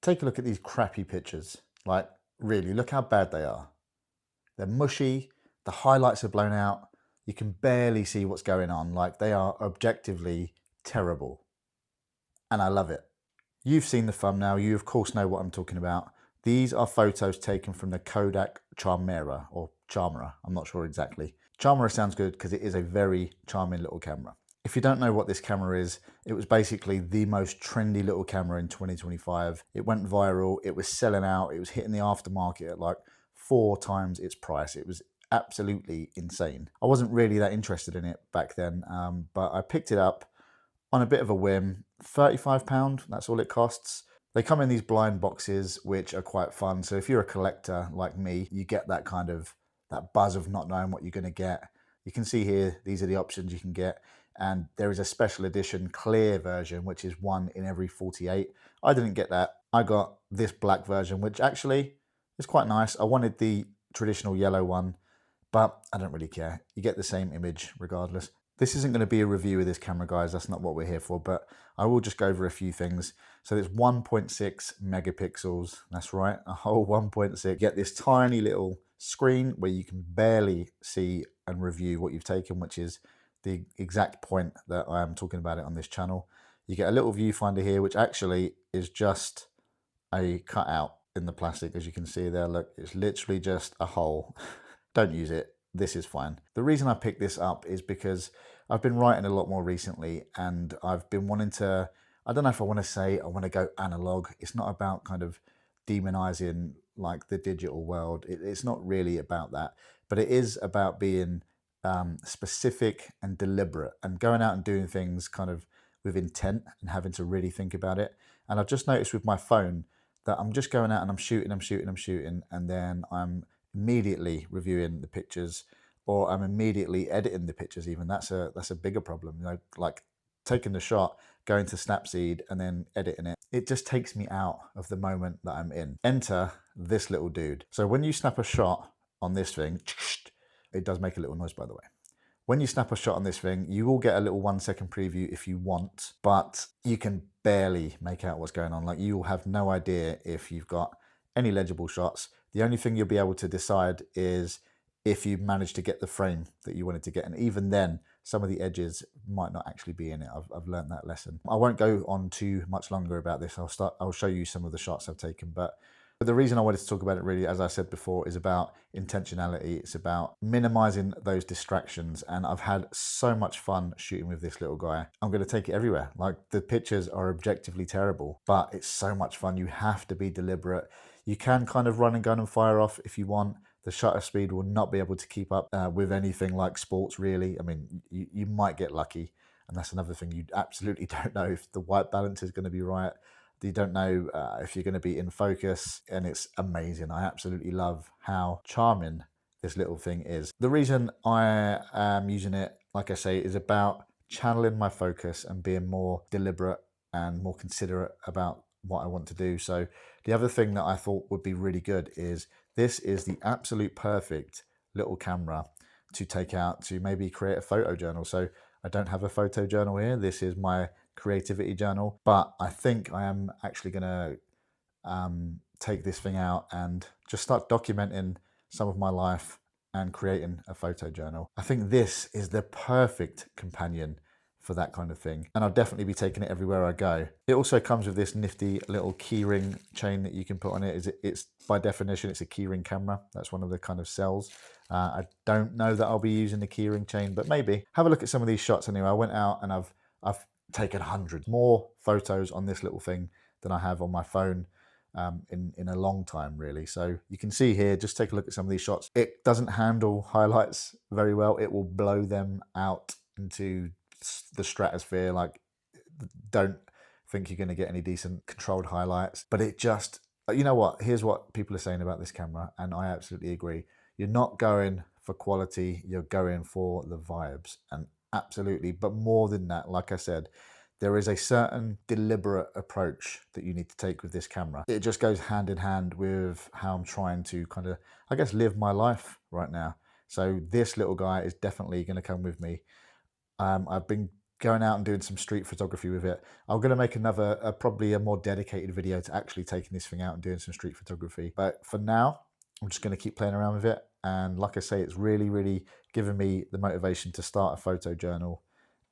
Take a look at these crappy pictures. Like, really, look how bad they are. They're mushy, the highlights are blown out, you can barely see what's going on. Like, they are objectively terrible. And I love it. You've seen the thumbnail, you of course know what I'm talking about. These are photos taken from the Kodak CHARMERA, or CHARMERA, I'm not sure exactly. CHARMERA sounds good because it is a very charming little camera. If you don't know what this camera is, it was basically the most trendy little camera in 2025. It went viral, it was selling out, it was hitting the aftermarket at like 4 times its price. It was absolutely insane. I wasn't really that interested in it back then, but I picked it up on a bit of a whim. £35, that's all it costs. They come in these blind boxes, which are quite fun. So if you're a collector like me, you get that kind of, that buzz of not knowing what you're going to get. You can see here, these are the options you can get. And there is a special edition clear version, which is 1 in every 48. I didn't get that. I got this black version, which actually is quite nice. I wanted the traditional yellow one, but I don't really care. You get the same image regardless. This isn't going to be a review of this camera, guys. That's not what we're here for, but I will just go over a few things. So it's 1.6 megapixels. That's right, a whole 1.6. You get this tiny little screen where you can barely see and review what you've taken, which is the exact point that I am talking about it on this channel. You get a little viewfinder here, which actually is just a cutout in the plastic, as you can see there. Look, it's literally just a hole. Don't use it. This is fine. The reason I picked this up is because I've been writing a lot more recently, and I've been wanting to, I don't know if I want to say I want to go analog. It's not about kind of demonizing like the digital world. It's not really about that, but it is about being specific and deliberate and going out and doing things kind of with intent and having to really think about it. And I've just noticed with my phone that I'm just going out and I'm shooting, and then I'm immediately reviewing the pictures, or I'm immediately editing the pictures. Even that's a bigger problem, you know, like taking the shot, going to Snapseed and then editing it. It just takes me out of the moment that I'm in. Enter this little dude. So when you snap a shot on this thing, it does make a little noise, by the way. When you snap a shot on this thing, you will get a little 1-second preview if you want, but you can barely make out what's going on. Like, you will have no idea if you've got any legible shots. The only thing you'll be able to decide is if you manage to get the frame that you wanted to get. And even then, some of the edges might not actually be in it. I've learned that lesson. I won't go on too much longer about this. I'll show you some of the shots I've taken, but the reason I wanted to talk about it really, as I said before, is about intentionality. It's about minimizing those distractions. And I've had so much fun shooting with this little guy. I'm going to take it everywhere. Like, the pictures are objectively terrible, but it's so much fun. You have to be deliberate. You can kind of run and gun and fire off if you want. The shutter speed will not be able to keep up with anything like sports, really. I mean, you might get lucky. And that's another thing. You absolutely don't know if the white balance is going to be right. You don't know if you're going to be in focus, and it's amazing. I absolutely love how charming this little thing is. The reason I am using it, like I say, is about channeling my focus and being more deliberate and more considerate about what I want to do. So the other thing that I thought would be really good is this is the absolute perfect little camera to take out to maybe create a photo journal. So I don't have a photo journal here. This is my creativity journal, but I think I am actually going to take this thing out and just start documenting some of my life and creating a photo journal. I think this is the perfect companion for that kind of thing, and I'll definitely be taking it everywhere I go. It also comes with this nifty little keyring chain that you can put on it. It's by definition, it's a keyring camera. That's one of the kind of cells. I don't know that I'll be using the keyring chain, but maybe. Have a look at some of these shots anyway. I went out and I've taken hundreds more photos on this little thing than I have on my phone in a long time, really. So you can see here, just take a look at some of these shots. It doesn't handle highlights very well. It will blow them out into the stratosphere. Like, don't think you're going to get any decent controlled highlights, but it just, you know what, here's what people are saying about this camera, and I absolutely agree. You're not going for quality, you're going for the vibes. And absolutely, but more than that, like I said, there is a certain deliberate approach that you need to take with this camera. It just goes hand in hand with how I'm trying to kind of, I guess, live my life right now. So this little guy is definitely going to come with me. I've been going out and doing some street photography with it. I'm going to make another, probably a more dedicated video to actually taking this thing out and doing some street photography. But for now, I'm just going to keep playing around with it. And like I say, it's really, really given me the motivation to start a photo journal.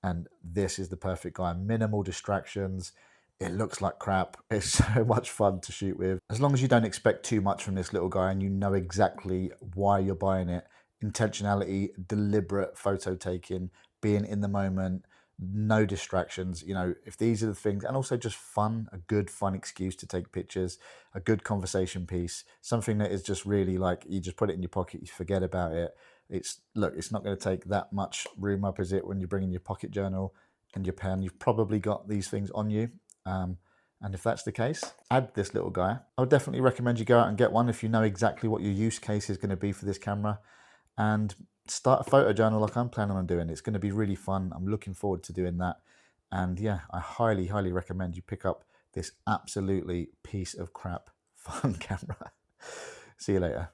And this is the perfect guy. Minimal distractions. It looks like crap. It's so much fun to shoot with. As long as you don't expect too much from this little guy and you know exactly why you're buying it. Intentionality, deliberate photo taking, being in the moment, no distractions. You know, if these are the things, and also just fun, a good fun excuse to take pictures, a good conversation piece, something that is just really like, you just put it in your pocket, you forget about it. Look, it's not going to take that much room up, is it, when you bring in your pocket journal and your pen? You've probably got these things on you. And if that's the case, add this little guy. I would definitely recommend you go out and get one if you know exactly what your use case is going to be for this camera, and start a photo journal like I'm planning on doing. It's going to be really fun. I'm looking forward to doing that. And yeah, I highly, highly recommend you pick up this absolutely piece of crap fun camera. See you later.